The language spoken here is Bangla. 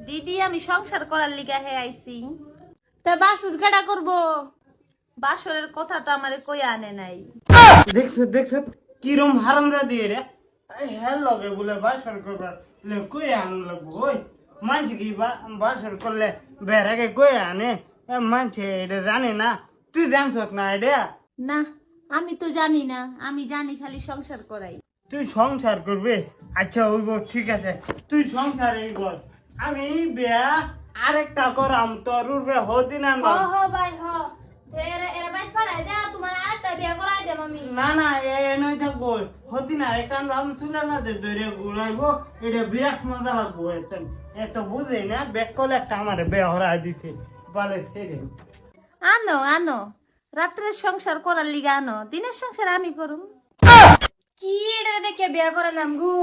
দিদি আমি সংসার করার লিগা হে আইছি। তা বাসুর কেডা করবো? বাসরের কথা তো আমারে কই আনে নাই। দেখছো কিরম হারামজাদি রে। হ্যাঁ লগে বলে বাসর করবার কই আন লাগবো। ওই মানছি কি বাসর করলে বেড়াকে কই আনে? মানছে এটা জানে না, তুই জানছ না এটা? না আমি তো জানি না, আমি জানি খালি সংসার করাই। তুই সংসার করবে? আচ্ছা ওইব, ঠিক আছে, তুই সংসার এই কর, আমি বিয়া আরেকটা করাম তোর উঠবে হদিন হ আনবাম। হ ভাই হ। এরা বাইক পাড়ায় যা তোমার আরেকটা বিয়া করাই দেব আমি। না না নই থাকবো, হদিন আরেকটা আনবাম, চুলা না ধরে ঘুরাইবো, এটা বিরাট মজা লাগবো। এত বুঝে না, ব্যাক করলে একটা আমার বিয়া হরাই দিছে বলে সেরে। আনো আনো, রাত্রের সংসার করার লিগা আনো, দিনের সংসার আমি করুম। কি এটা দেখে বিয়া করালাম গো।